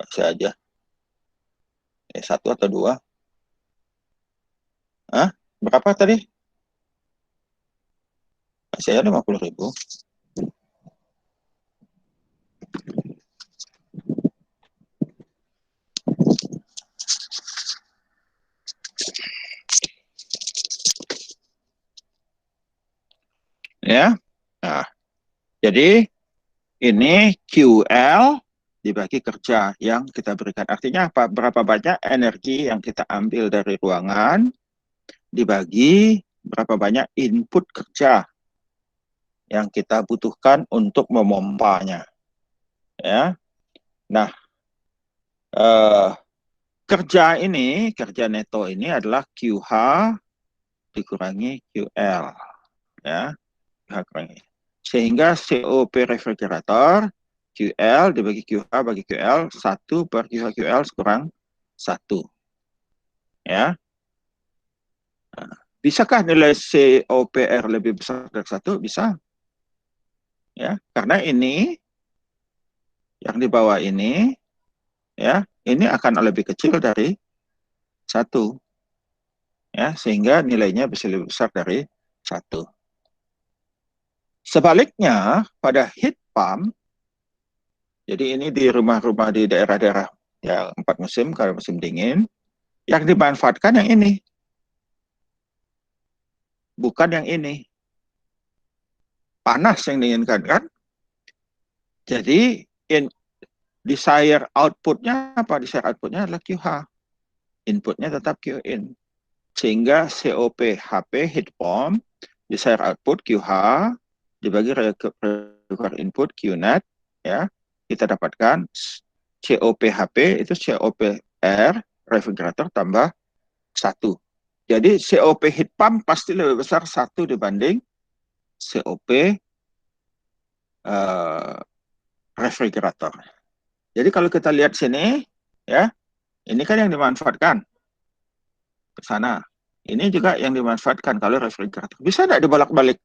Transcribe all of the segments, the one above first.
kasih aja. Satu atau dua. Hah? Berapa tadi? Kasih aja 50.000. Ya. Nah, jadi ini QL dibagi kerja yang kita berikan. Artinya apa? Berapa banyak energi yang kita ambil dari ruangan dibagi berapa banyak input kerja yang kita butuhkan untuk memompanya. Ya. Nah, kerja neto ini adalah QH dikurangi QL. Ya. Sehingga COP refrigerator QL dibagi QH bagi QL 1 per QH QL kurang 1. Ya. Nah, bisakah nilai COPR lebih besar dari 1? Bisa. Ya, karena ini yang di bawah ini ya, ini akan lebih kecil dari 1. Ya, sehingga nilainya bisa lebih besar dari 1. Sebaliknya, pada heat pump, jadi ini di rumah-rumah di daerah-daerah yang 4 musim, kalau musim dingin, yang dimanfaatkan yang ini. Bukan yang ini. Panas yang diinginkan, kan? Jadi, desired outputnya apa? Desired outputnya adalah QH. Inputnya tetap QIN. Sehingga COP HP heat pump, desired output QH, dibagi required input QNet, ya, kita dapatkan COPHP itu COPR refrigerator tambah 1. Jadi COP heat pump pasti lebih besar 1 dibanding COP refrigerator. Jadi kalau kita lihat sini, ya, ini kan yang dimanfaatkan ke sana. Ini juga yang dimanfaatkan kalau refrigerator. Bisa tidak dibolak-balik?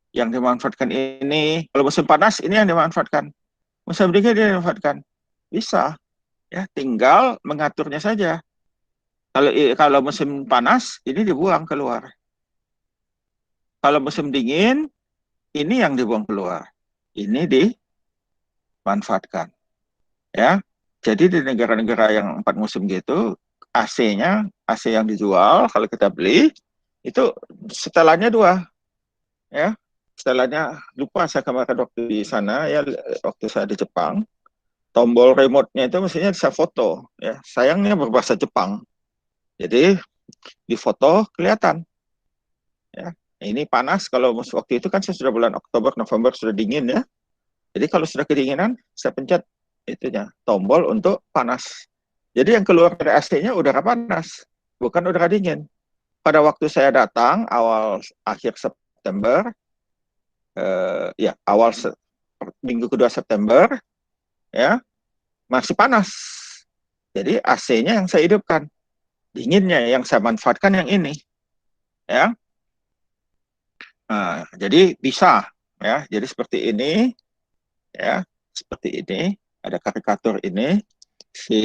Yang dimanfaatkan ini, kalau musim panas ini yang dimanfaatkan. Musim dingin dia dimanfaatkan. Bisa. Ya, tinggal mengaturnya saja. Kalau musim panas, ini dibuang keluar. Kalau musim dingin, ini yang dibuang keluar. Ini dimanfaatkan. Ya. Jadi di negara-negara yang 4 musim gitu, AC-nya, AC yang dijual kalau kita beli, itu setelannya 2. Ya. Setelannya, lupa saya kemarin waktu di sana, ya waktu saya di Jepang, tombol remote-nya itu mestinya bisa foto. Ya. Sayangnya berbahasa Jepang. Jadi di foto kelihatan. Ya. Ini panas, kalau waktu itu kan saya sudah bulan Oktober, November sudah dingin ya. Jadi kalau sudah kedinginan, saya pencet itunya, tombol untuk panas. Jadi yang keluar dari AC-nya udara panas, bukan udara dingin. Pada waktu saya datang, akhir September, awal minggu kedua September, ya, masih panas. Jadi AC-nya yang saya hidupkan. Dinginnya yang saya manfaatkan yang ini. Ya. Nah, jadi bisa ya. Jadi seperti ini ya, seperti ini, ada karikatur ini, si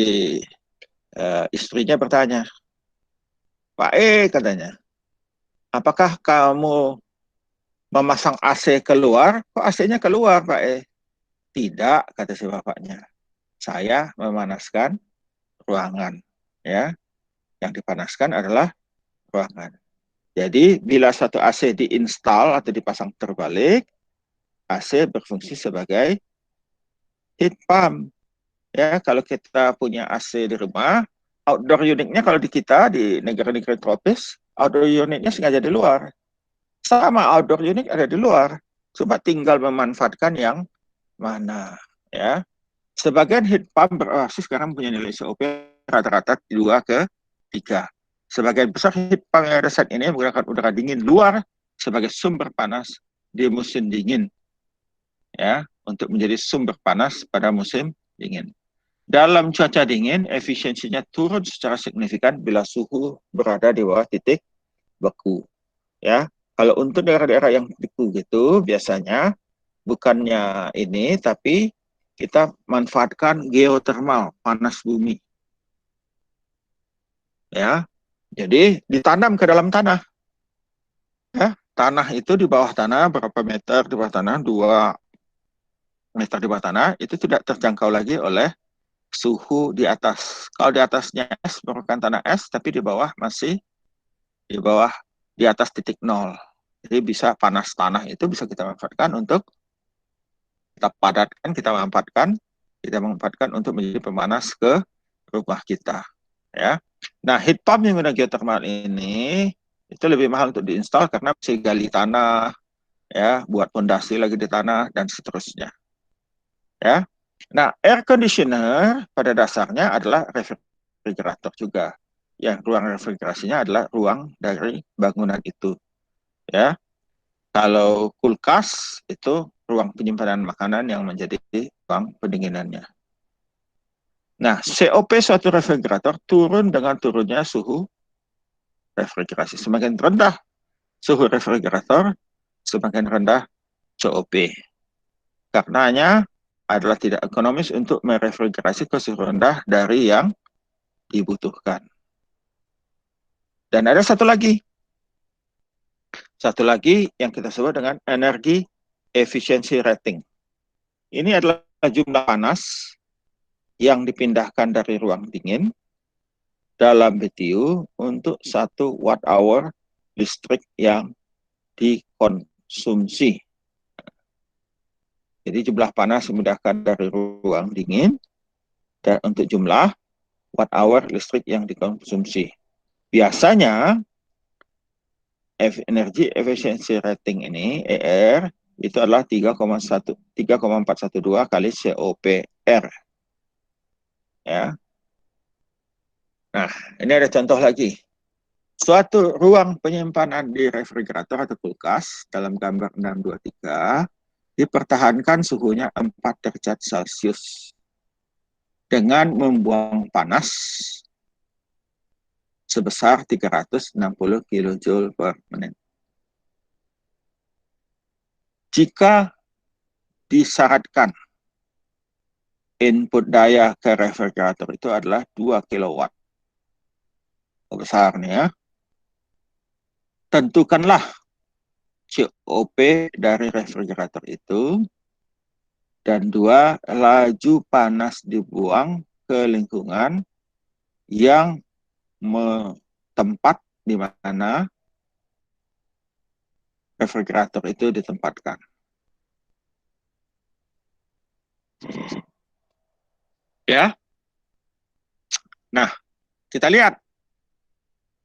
istrinya bertanya, Pak katanya, apakah kamu memasang AC keluar? Kok AC-nya keluar, Pak Tidak, kata si bapaknya. Saya memanaskan ruangan. Ya, yang dipanaskan adalah ruangan. Jadi bila satu AC diinstal atau dipasang terbalik, AC berfungsi sebagai heat pump. Ya, kalau kita punya AC di rumah, outdoor unitnya kalau di kita di negara-negara tropis, outdoor unitnya sengaja di luar. Sama outdoor unit ada di luar. Cuma tinggal memanfaatkan yang mana, ya. Sebagian heat pump sekarang punya nilai COP rata-rata 2 ke 3. Sebagian besar heat pump yang ada saat ini menggunakan udara dingin luar sebagai sumber panas di musim dingin, ya, untuk menjadi sumber panas pada musim dingin. Dalam cuaca dingin, efisiensinya turun secara signifikan bila suhu berada di bawah titik beku. Ya, kalau untuk daerah-daerah yang beku gitu, biasanya bukannya ini, tapi kita manfaatkan geothermal, panas bumi. Ya, jadi ditanam ke dalam tanah. Ya, tanah itu di bawah tanah berapa meter di bawah tanah, 2 meter di bawah tanah, itu tidak terjangkau lagi oleh suhu di atas. Kalau di atasnya es merupakan tanah es, tapi di bawah masih di bawah di atas titik nol. Jadi bisa panas tanah itu bisa kita manfaatkan untuk kita padatkan, kita manfaatkan untuk menjadi pemanas ke rumah kita. Ya, nah heat pump yang menggunakan geothermal ini itu lebih mahal untuk diinstal karena mesti gali tanah, ya, buat fondasi lagi di tanah dan seterusnya. Ya, nah air conditioner pada dasarnya adalah refrigerator juga. Yang ruang refrigerasinya adalah ruang dari bangunan itu. Ya, kalau kulkas itu ruang penyimpanan makanan yang menjadi ruang pendinginannya. Nah, COP suatu refrigerator turun dengan turunnya suhu refrigerasi. Semakin rendah suhu refrigerator, semakin rendah COP. Karenanya adalah tidak ekonomis untuk merefrigerasi ke suhu rendah dari yang dibutuhkan. Dan ada satu lagi yang kita sebut dengan energi efficiency rating. Ini adalah jumlah panas yang dipindahkan dari ruang dingin dalam BTU untuk 1 watt hour listrik yang dikonsumsi. Jadi jumlah panas dipindahkan dari ruang dingin dan untuk jumlah watt hour listrik yang dikonsumsi. Biasanya energi efisiensi rating ini ER itu adalah 3,412 kali COPR. Ya. Nah, ini ada contoh lagi. Suatu ruang penyimpanan di refrigerator atau kulkas dalam gambar 623 dipertahankan suhunya 4 derajat Celcius dengan membuang panas sebesar 360 kJ per menit. Jika disyaratkan input daya ke refrigerator itu adalah 2 kW. Besar nih ya. Tentukanlah COP dari refrigerator itu dan 2 laju panas dibuang ke lingkungan yang tempat di mana refrigerator itu ditempatkan. Ya. Nah, kita lihat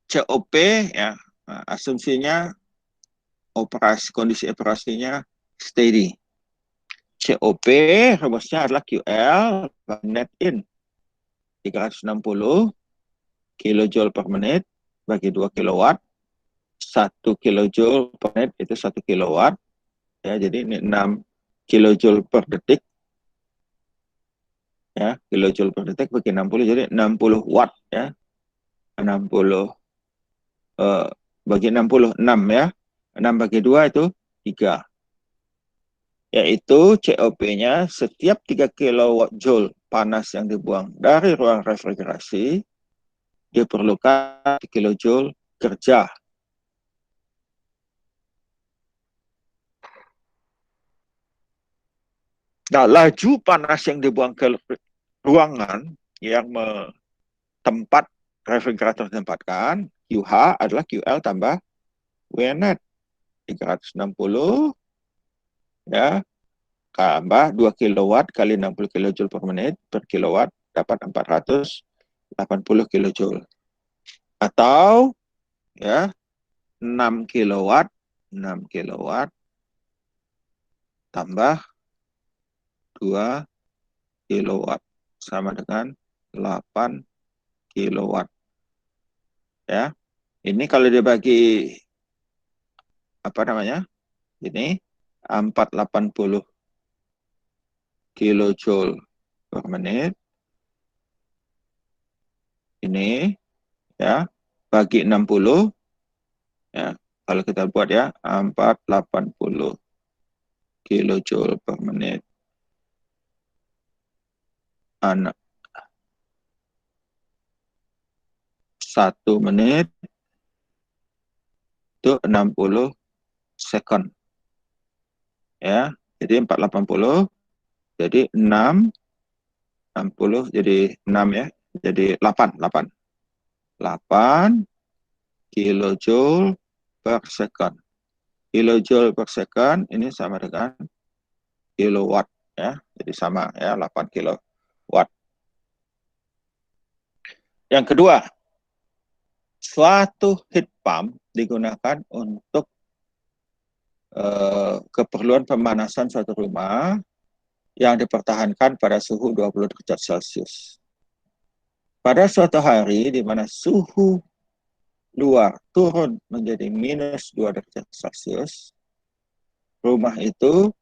COP ya, asumsinya kondisi operasinya steady. COP rumusnya adalah QL net in 360 kilojoule per menit bagi 2 kilowatt. 1 kilojoule per menit itu 1 kilowatt. Ya, jadi ini 6 kilojoule per detik. Ya, kilojoule per detik bagi 60 jadi 60 watt ya. 60 bagi 66 ya. 6 bagi 2 itu 3. Yaitu COP-nya setiap 3 kilowatt-joule panas yang dibuang dari ruang refrigerasi diperlukan kilojoule kerja. Nah, laju panas yang dibuang ke ruangan yang tempat refrigerator ditempatkan, QH adalah QL tambah WNet. 360 ya, tambah 2 kilowatt kali 60 kilojoule per menit per kilowatt dapat 480 kilojoule. Atau ya 6 kilowatt tambah 2 kilowatt sama dengan 8 kilowatt. Ya. Ini kalau dibagi apa namanya? Ini 480 kilojoule per menit. Ini ya bagi 60 ya. Kalau kita buat ya 480 kilojoule per menit. Anak 1 menit itu 60 second ya. Jadi 480 jadi 60 jadi 6 ya. Jadi 8 kilojoule per second. Kilojoule per second ini sama dengan kilowatt ya. Jadi sama ya 8 kilowatt. Yang kedua, suatu heat pump digunakan untuk keperluan pemanasan suatu rumah yang dipertahankan pada suhu 20 derajat Celcius. Pada suatu hari di mana suhu luar turun menjadi minus 2 derajat Celcius, rumah itu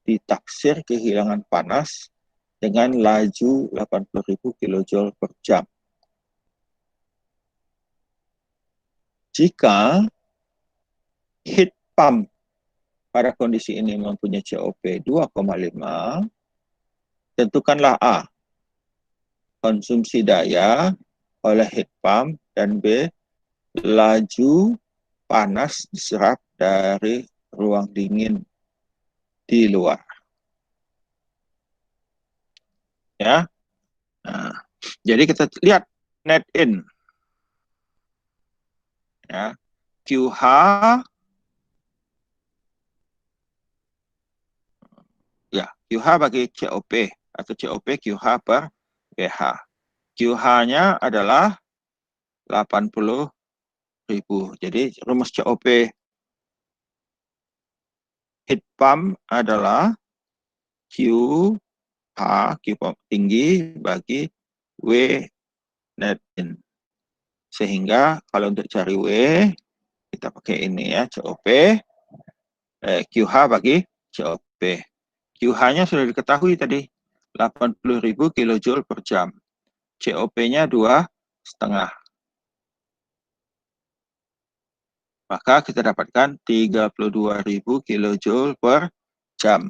ditaksir kehilangan panas dengan laju 80.000 kilojoule per jam. Jika heat pump pada kondisi ini mempunyai COP 2,5, tentukanlah A, konsumsi daya oleh heat pump, dan B, laju panas diserap dari ruang dingin di luar. Ya. Nah, jadi kita lihat net in. Ya. QH ya, QH bagi COP atau COP QH per PH. QH-nya adalah 80.000. Jadi rumus COP heat pump adalah QH, Q pump tinggi bagi W net in. Sehingga kalau untuk cari W, kita pakai ini ya, COP, QH bagi COP. QH-nya sudah diketahui tadi, 80.000 kilojoule per jam. COP-nya 2,5. Maka kita dapatkan 32.000 kilojoule per jam.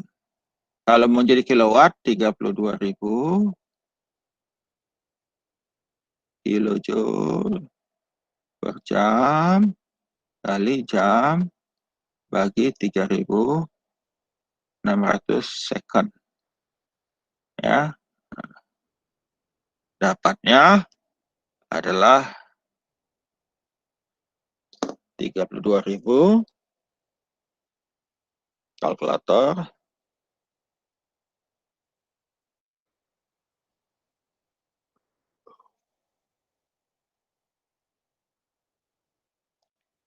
Kalau mau jadi kilowatt, 32.000 kilojoule per jam kali jam bagi 3.600 second. Ya, dapatnya adalah 32.000, kalkulator,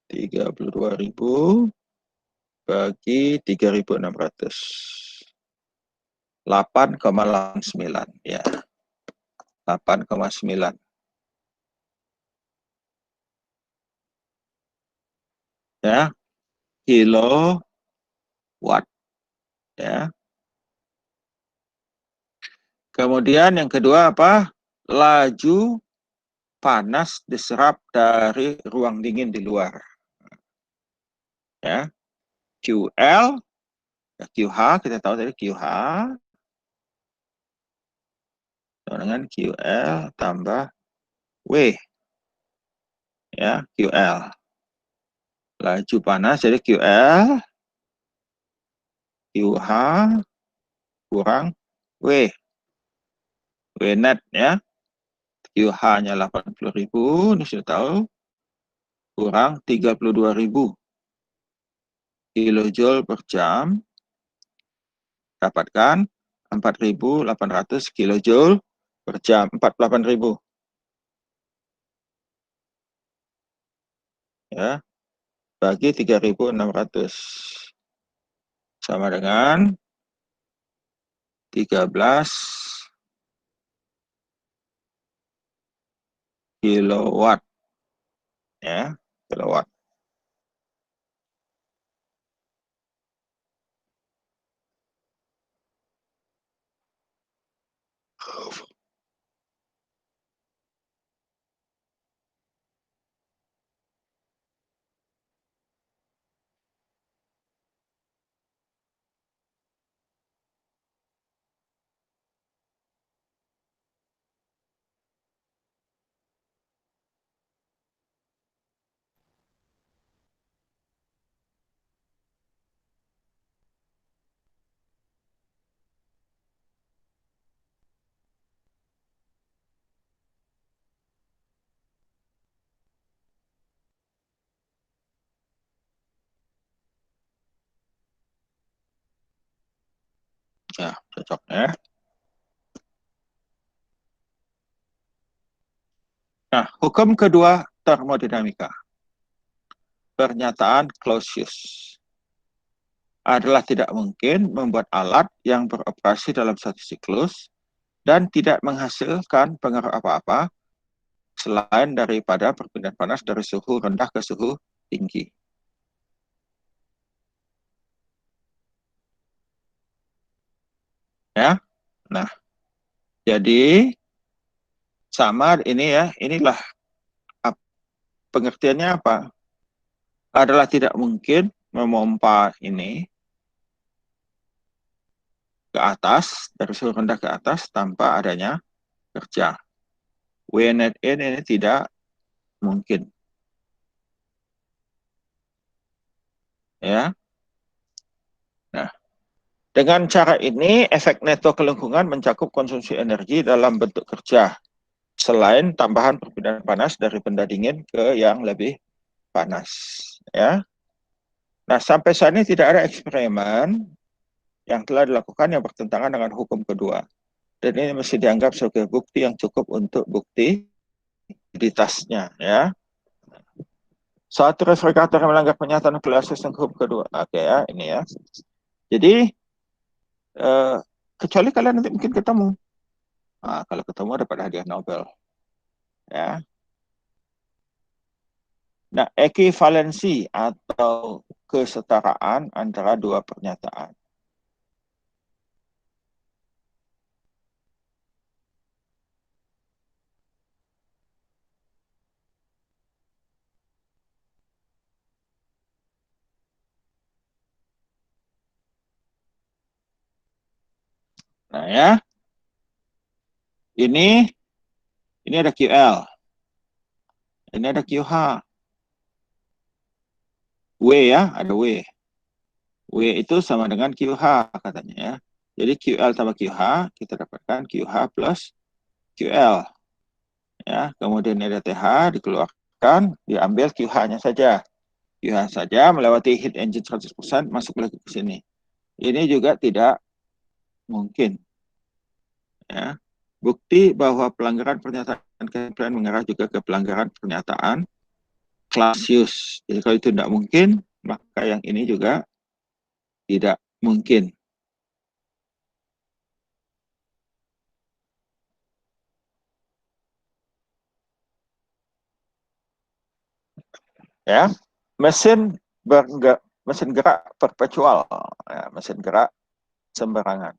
32.000 bagi 3.600. 8,9 ya. 8,9 ya, kilowatt ya. Kemudian yang kedua apa? Laju panas diserap dari ruang dingin di luar. Ya. QL, ya, QH kita tahu tadi QH dengan QL tambah W ya, QL. Laju panas jadi QL QH kurang W. W net ya. QH-nya 80.000, ini sudah tahu, kurang 32.000 kilojoule per jam, dapatkan 4.800 kilojoule per jam, 48.000 ya, bagi 3.600 sama dengan 13 kilowatt ya, kilowatt. Ya, cocok ya. Nah, hukum kedua termodinamika. Pernyataan Clausius adalah tidak mungkin membuat alat yang beroperasi dalam satu siklus dan tidak menghasilkan pengaruh apa-apa selain daripada perpindahan panas dari suhu rendah ke suhu tinggi. Ya, nah, jadi sama ini ya, inilah pengertiannya apa? Adalah tidak mungkin memompa ini ke atas, dari suhu rendah ke atas tanpa adanya kerja. W net in ini tidak mungkin. Ya. Nah, dengan cara ini, efek neto ke lingkungan mencakup konsumsi energi dalam bentuk kerja, selain tambahan perpindahan panas dari benda dingin ke yang lebih panas. Ya. Nah, sampai saat ini tidak ada eksperimen yang telah dilakukan yang bertentangan dengan hukum kedua. Dan ini mesti dianggap sebagai bukti yang cukup untuk bukti identitasnya. Ya. Suatu refrigerator yang melanggar pernyataan Clausius yang hukum kedua. Oke ya, ini ya. Jadi, kecuali kalian nanti mungkin ketemu. Nah, kalau ketemu dapat hadiah Nobel. Ya. Nah, ekivalensi atau kesetaraan antara dua pernyataan. Nah ya, ini ada QL, ini ada QH, W ya, ada W. W itu sama dengan QH katanya ya. Jadi QL tambah QH, kita dapatkan QH plus QL. Ya, kemudian ada TH dikeluarkan, diambil QH-nya saja. QH saja melewati heat engine 100% masuk lagi ke sini. Ini juga tidak mungkin. Ya. Bukti bahwa pelanggaran pernyataan Kepler mengarah juga ke pelanggaran pernyataan Clausius. Jadi kalau itu tidak mungkin, maka yang ini juga tidak mungkin. Ya, mesin mesin gerak perpetual, ya, mesin gerak sembarangan.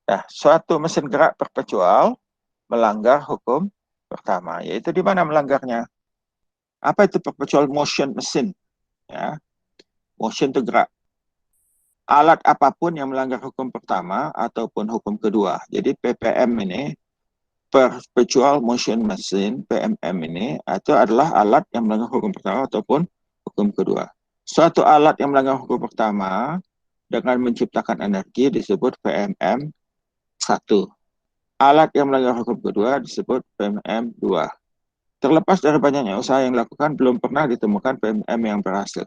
Nah, suatu mesin gerak perpetual melanggar hukum pertama, yaitu di mana melanggarnya? Apa itu perpetual motion mesin? Ya, motion itu gerak. Alat apapun yang melanggar hukum pertama ataupun hukum kedua. Jadi PPM ini, perpetual motion machine, PMM ini, itu adalah alat yang melanggar hukum pertama ataupun hukum kedua. Suatu alat yang melanggar hukum pertama dengan menciptakan energi disebut PMM 1. Alat yang melanggar hukum kedua disebut PMM 2. Terlepas dari banyaknya usaha yang dilakukan, belum pernah ditemukan PMM yang berhasil.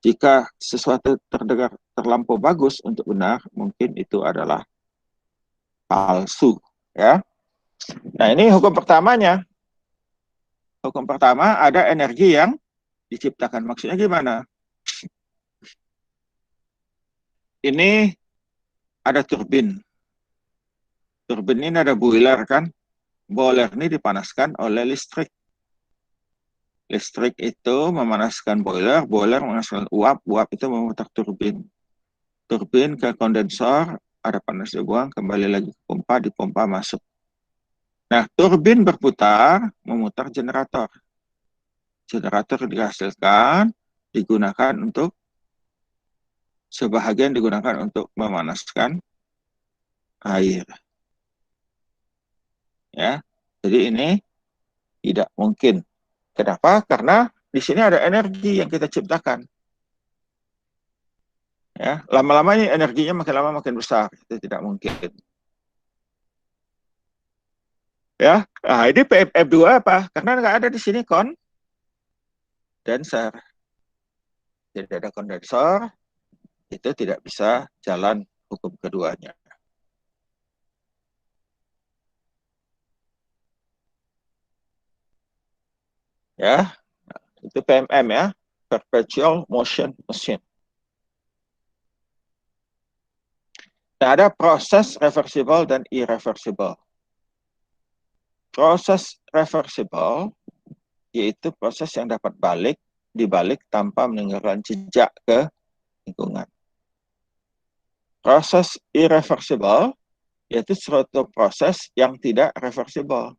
Jika sesuatu terdengar terlampau bagus untuk benar, mungkin itu adalah palsu. Ya. Nah, ini hukum pertamanya. Hukum pertama, ada energi yang diciptakan. Maksudnya gimana? Ini ada turbin. Turbin ini ada boiler kan? Boiler ini dipanaskan oleh listrik. Listrik itu memanaskan boiler, boiler memanaskan uap, uap itu memutar turbin. Turbin ke kondensor, ada panas dibuang, kembali lagi ke pompa, dipompa masuk. Nah, turbin berputar, memutar generator. Generator dihasilkan, digunakan untuk, sebahagian digunakan untuk memanaskan air. Ya, jadi ini tidak mungkin. Kenapa? Karena di sini ada energi yang kita ciptakan. Ya, lama-lama ini energinya makin lama makin besar. Itu tidak mungkin. Ya, nah ini PFF2 apa? Karena nggak ada di sini kondenser. Tidak ada kondensor, itu tidak bisa jalan hukum keduanya. Ya, itu PMM ya, Perpetual Motion Machine. Nah, ada proses reversible dan irreversible. Proses reversible yaitu proses yang dapat dibalik tanpa meninggalkan jejak ke lingkungan. Proses irreversible yaitu suatu proses yang tidak reversible.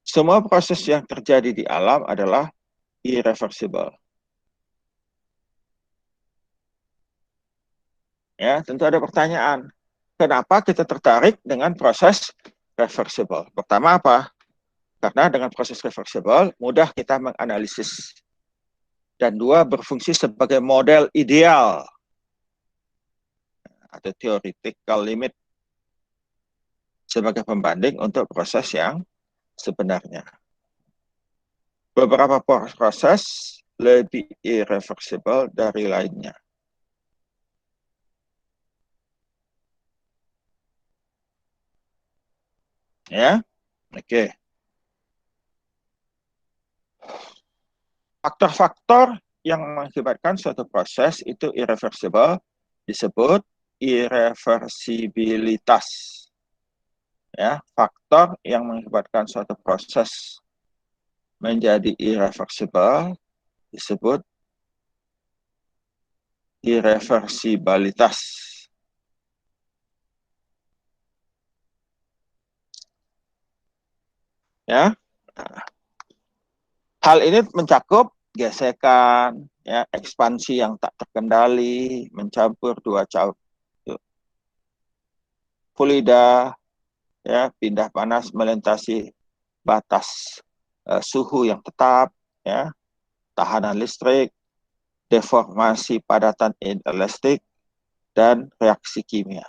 Semua proses yang terjadi di alam adalah irreversible. Ya, tentu ada pertanyaan. Kenapa kita tertarik dengan proses reversible? Pertama apa? Karena dengan proses reversible mudah kita menganalisis. Dan dua, berfungsi sebagai model ideal atau theoretical limit sebagai pembanding untuk proses yang sebenarnya. Beberapa proses lebih irreversible dari lainnya. Ya, oke. Faktor-faktor yang mengakibatkan suatu proses itu irreversible disebut irreversibilitas. Ya, faktor yang mengakibatkan suatu proses menjadi irreversible disebut irreversibilitas. Ya, hal ini mencakup gesekan, ya, ekspansi yang tak terkendali, mencampur dua fluida, ya, pindah panas melintasi batas suhu yang tetap, ya, tahanan listrik, deformasi padatan inelastik, dan reaksi kimia.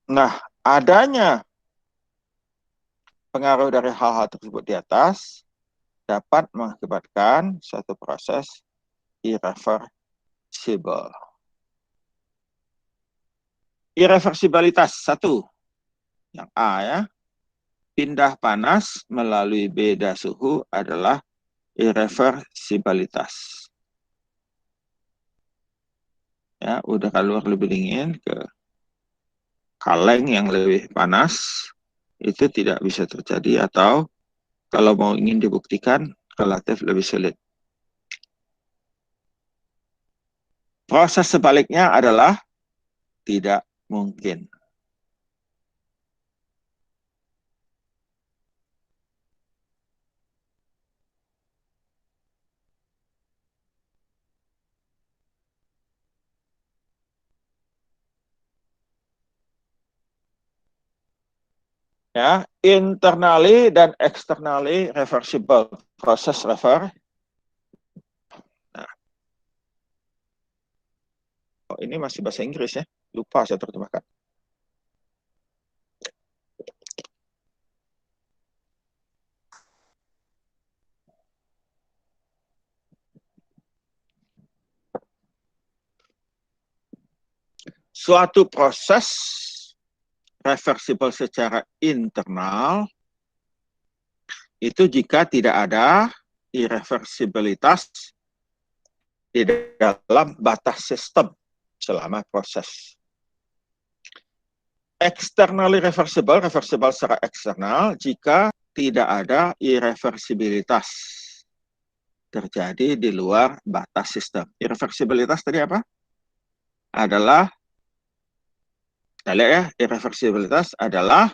Nah, adanya pengaruh dari hal-hal tersebut di atas dapat mengakibatkan suatu proses irreversible. Irreversibilitas satu, yang A ya, pindah panas melalui beda suhu adalah irreversibilitas. Ya, udara luar lebih dingin ke kaleng yang lebih panas itu tidak bisa terjadi, atau kalau mau ingin dibuktikan relatif lebih sulit. Proses sebaliknya adalah tidak mungkin. Ya, internally dan externally reversible proses Nah, oh, ini masih bahasa Inggris ya, lupa saya terjemahkan. Suatu proses reversible secara internal itu jika tidak ada irreversibilitas di dalam batas sistem selama proses. Externally reversible, reversible secara eksternal jika tidak ada irreversibilitas terjadi di luar batas sistem. Irreversibilitas tadi apa? Adalah, kita lihat ya, irreversibilitas adalah,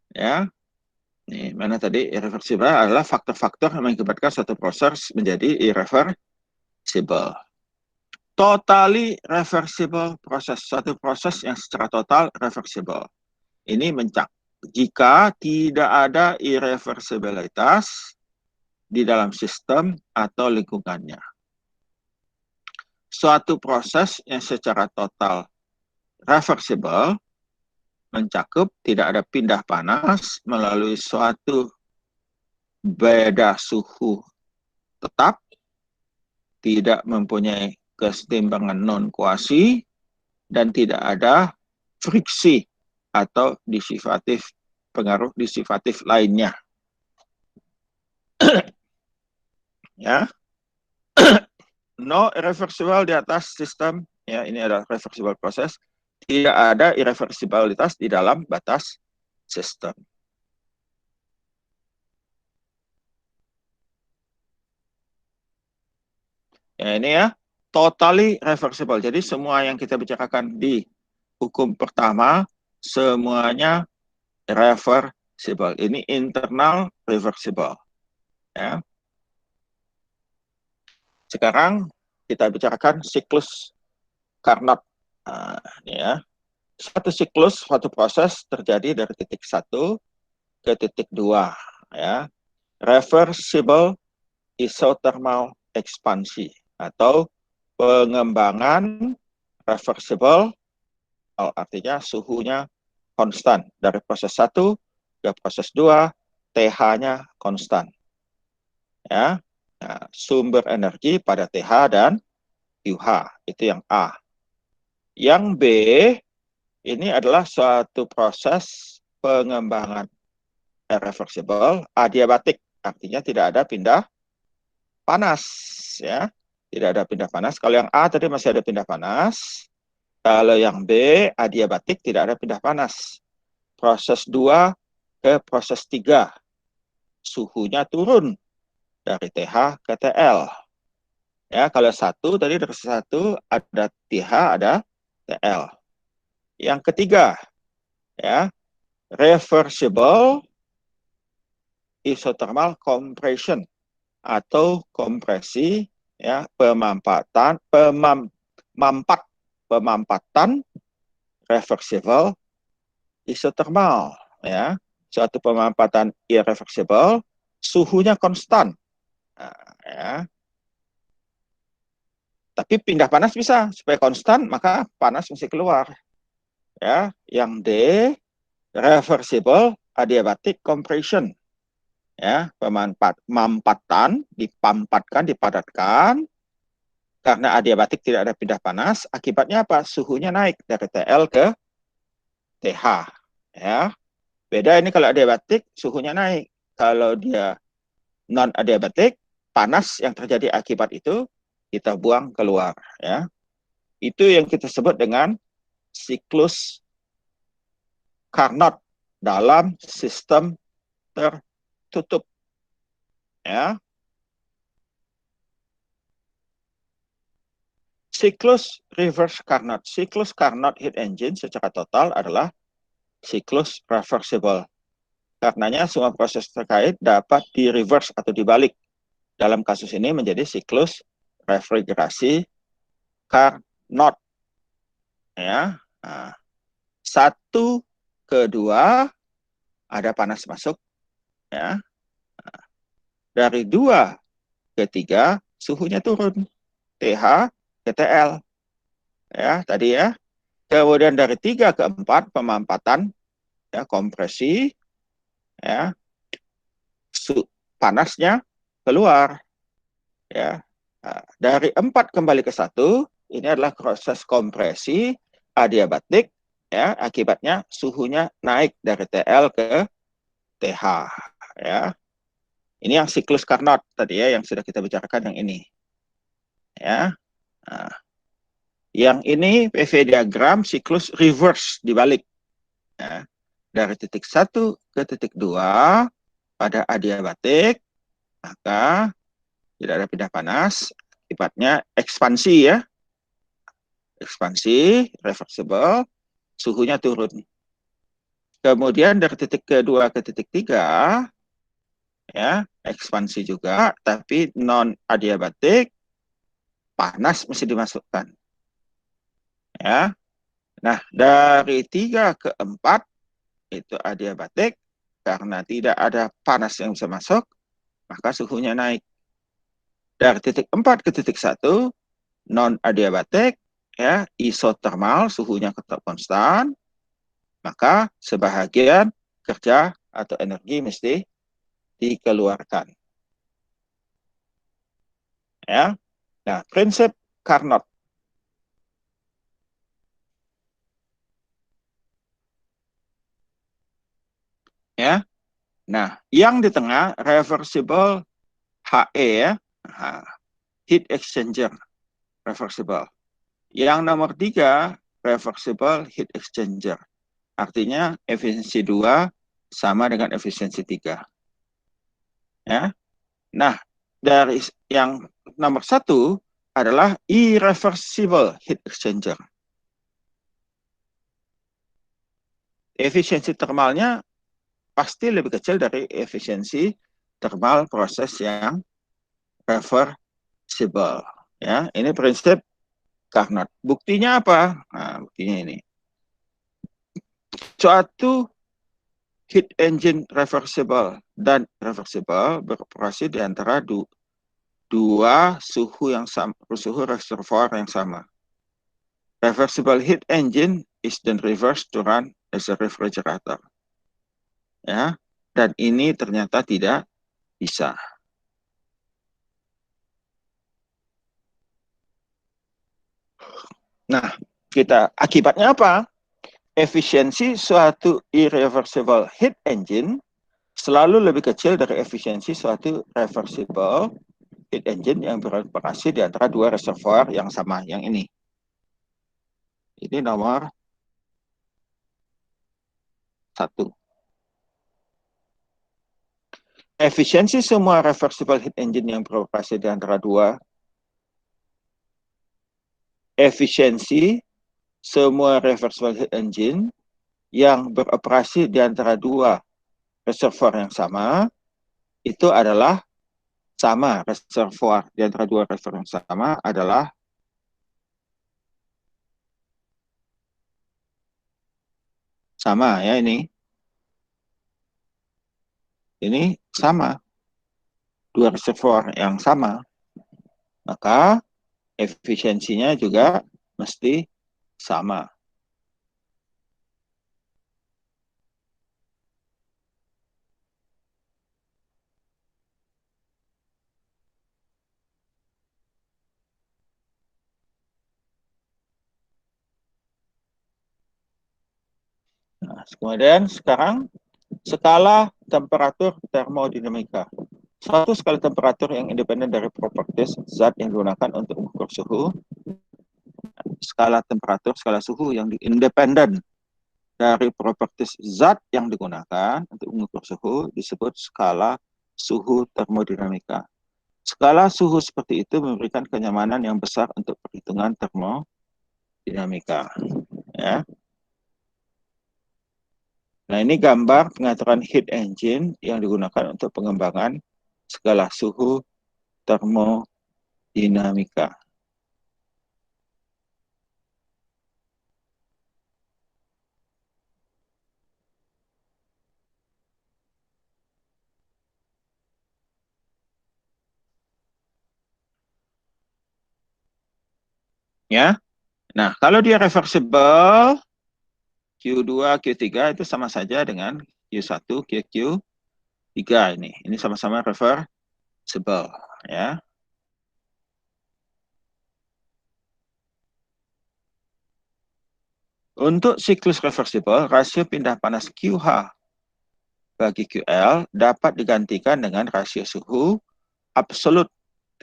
ya, ini mana tadi, irreversible adalah faktor-faktor yang mengakibatkan suatu proses menjadi irreversible. Totally reversible proses, suatu proses yang secara total reversible. Ini jika tidak ada irreversibilitas di dalam sistem atau lingkungannya. Suatu proses yang secara total reversible mencakup tidak ada pindah panas melalui suatu beda suhu tetap, tidak mempunyai kesetimbangan non-kuasi, dan tidak ada friksi atau disipatif, pengaruh disipatif lainnya. Ya, no irreversible di atas sistem, ya ini adalah reversible proses, tidak ada irreversibilitas di dalam batas sistem. Ya ini ya, totally reversible. Jadi semua yang kita bicarakan di hukum pertama, semuanya reversible. Ini internal reversible. Ya. Sekarang kita bicarakan siklus Carnot. Nah, ini ya. Satu siklus, suatu proses terjadi dari titik 1 ke titik 2. Ya. Reversible isothermal ekspansi atau pengembangan reversible, artinya suhunya konstan. Dari proses 1 ke proses 2, TH-nya konstan. Ya. Nah, sumber energi pada TH dan UH, itu yang A. Yang B, ini adalah suatu proses pengembangan irreversible adiabatik, artinya tidak ada pindah panas, ya. Tidak ada pindah panas. Kalau yang A tadi masih ada pindah panas. Kalau yang B, adiabatik, tidak ada pindah panas. Proses 2 ke proses 3, suhunya turun dari TH ke TL. Ya, kalau 1 tadi dari 1 ada TH, ada TL. Yang ketiga, ya, reversible isothermal compression atau kompresi, ya, pemampatan reversible isothermal, ya, suatu pemampatan irreversible, suhunya konstan. Nah, ya. Tapi pindah panas bisa, supaya konstan maka panas mesti keluar. Ya, yang D, reversible adiabatic compression. Ya, pemampatan, dipampatkan, dipadatkan. Karena adiabatik tidak ada pindah panas, akibatnya apa? Suhunya naik dari TL ke TH. Ya, beda ini kalau adiabatik suhunya naik. Kalau dia non adiabatik, panas yang terjadi akibat itu kita buang keluar. Ya, itu yang kita sebut dengan siklus Carnot dalam sistem tertutup. Ya, siklus reverse Carnot. Siklus Carnot heat engine secara total adalah siklus reversible. Karenanya semua proses terkait dapat di reverse atau dibalik. Dalam kasus ini menjadi siklus refrigerasi Carnot. Ya, nah, 1 ke 2 ada panas masuk. Ya, nah, dari 2 ke 3 suhunya turun. TH ke TL. Ya, tadi ya. Kemudian dari 3 ke 4 pemampatan, ya, kompresi, ya, panasnya keluar. Ya, nah, dari 4 kembali ke 1, ini adalah proses kompresi adiabatik, ya, akibatnya suhunya naik dari TL ke TH. Ya, ini yang siklus Carnot tadi ya, yang sudah kita bicarakan yang ini. Ya, nah, yang ini PV diagram siklus reverse dibalik. Ya, dari titik 1 ke titik 2 pada adiabatik, maka tidak ada pindah panas, akibatnya ekspansi, ya. Ekspansi, reversible, suhunya turun. Kemudian dari titik kedua ke titik 3, ya, ekspansi juga, tapi non adiabatik, panas mesti dimasukkan. Ya. Nah, dari 3 ke 4 itu adiabatik, karena tidak ada panas yang bisa masuk, maka suhunya naik. Dari titik 4 ke titik 1, non adiabatik, ya, isothermal, suhunya tetap konstan, maka sebahagian kerja atau energi mesti dikeluarkan. Ya. Nah, prinsip Carnot Nah, yang di tengah reversible HE ya, heat exchanger reversible. Yang nomor 3 reversible heat exchanger. Artinya efisiensi 2 sama dengan efisiensi 3. Ya. Nah, dari yang nomor 1 adalah irreversible heat exchanger. Efisiensi termalnya pasti lebih kecil dari efisiensi termal proses yang reversible. Ya, ini prinsip Carnot. Buktinya apa? Nah, buktinya ini. Suatu heat engine reversible dan reversible beroperasi di antara dua suhu yang sama, suhu reservoir yang sama. Reversible heat engine is then reversed to run as a refrigerator. Ya, dan ini ternyata tidak bisa. Nah, akibatnya apa? Efisiensi suatu irreversible heat engine selalu lebih kecil dari efisiensi suatu reversible heat engine yang beroperasi di antara dua reservoir yang sama, yang ini. Ini nomor 1. Efisiensi semua reversible heat engine yang beroperasi di antara dua. Efisiensi semua reversible heat engine yang beroperasi di antara dua reservoir yang sama, itu adalah sama. Reservoir di antara dua reservoir yang sama adalah sama ya ini. Ini sama. Dua reservoir yang sama. Maka efisiensinya juga mesti sama. Nah, kemudian sekarang skala temperatur termodinamika. Suatu skala temperatur yang independen dari properties zat yang digunakan untuk mengukur suhu. Skala temperatur, skala suhu yang independen dari properties zat yang digunakan untuk mengukur suhu disebut skala suhu termodinamika. Skala suhu seperti itu memberikan kenyamanan yang besar untuk perhitungan termodinamika. Ya. Nah, ini gambar pengaturan heat engine yang digunakan untuk pengembangan skala suhu termodinamika. Ya. Nah, kalau dia reversible, Q2, Q3 itu sama saja dengan Q1, Q3 ini. Ini sama-sama reversible, ya. Untuk siklus reversible, rasio pindah panas QH bagi QL dapat digantikan dengan rasio suhu absolut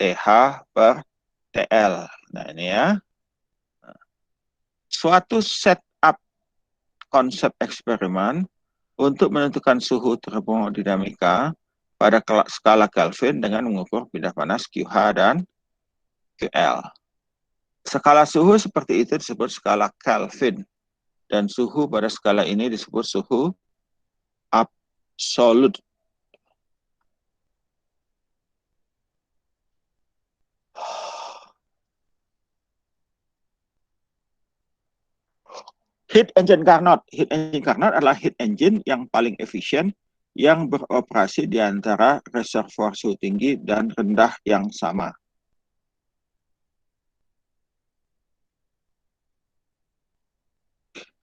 TH per TL. Nah, ini ya. Suatu setup konsep eksperimen untuk menentukan suhu termodinamika pada skala Kelvin dengan mengukur pindah panas QH dan QL. Skala suhu seperti itu disebut skala Kelvin. Dan suhu pada skala ini disebut suhu absolut. Heat engine Carnot. Heat engine Carnot adalah heat engine yang paling efisien yang beroperasi di antara reservoir suhu tinggi dan rendah yang sama.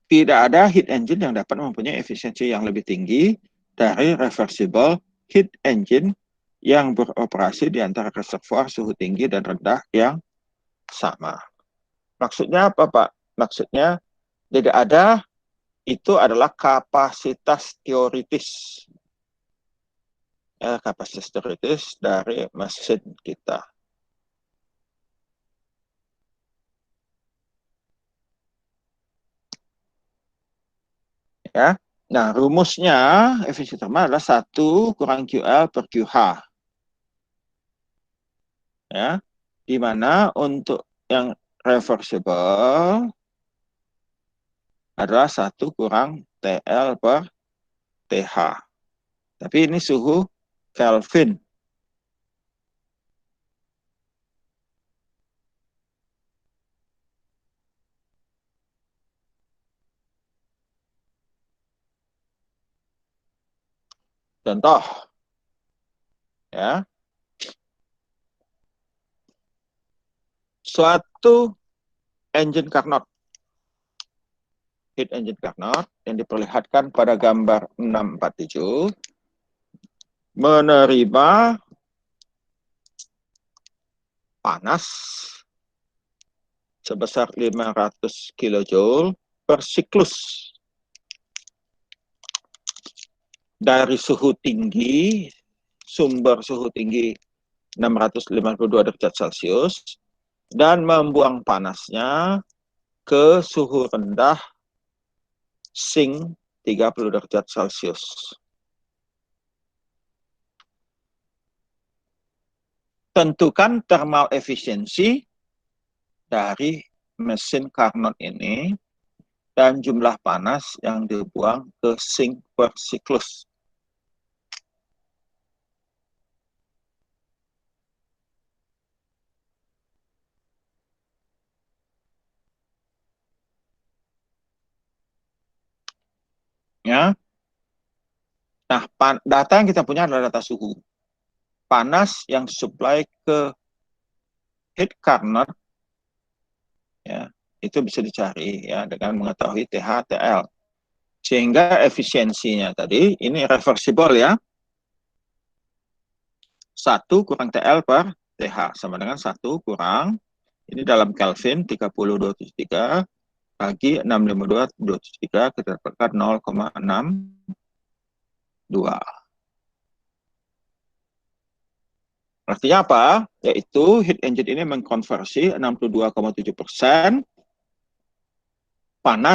Tidak ada heat engine yang dapat mempunyai efisiensi yang lebih tinggi dari reversible heat engine yang beroperasi di antara reservoir suhu tinggi dan rendah yang sama. Maksudnya apa, Pak? Maksudnya tidak ada, itu adalah kapasitas teoritis. kapasitas teoritis dari mesin kita. Ya. Nah, rumusnya efisiensi termal adalah 1 kurang QL per QH. Ya. Di mana untuk yang reversible adalah 1 kurang TL per TH. Tapi ini suhu Kelvin. Contoh, ya, suatu engine Carnot, heat engine Carnot yang diperlihatkan pada gambar 647 menerima panas sebesar 500 kJ per siklus dari suhu tinggi, sumber suhu tinggi 652 derajat Celcius, dan membuang panasnya ke suhu rendah sink 30 derajat Celcius. Tentukan thermal efisiensi dari mesin Carnot ini dan jumlah panas yang dibuang ke sink per siklus. Ya. Nah, data yang kita punya adalah data suhu. Panas yang disuplai ke heat Carnot, ya, itu bisa dicari ya dengan mengetahui TH/TL. Sehingga efisiensinya tadi ini reversible ya. 1 kurang TL per TH sama dengan 1 kurang, ini dalam Kelvin 30.273 bagi 652.273 kita dapatkan 0,62. Artinya apa? Yaitu heat engine ini mengkonversi 62,7% panas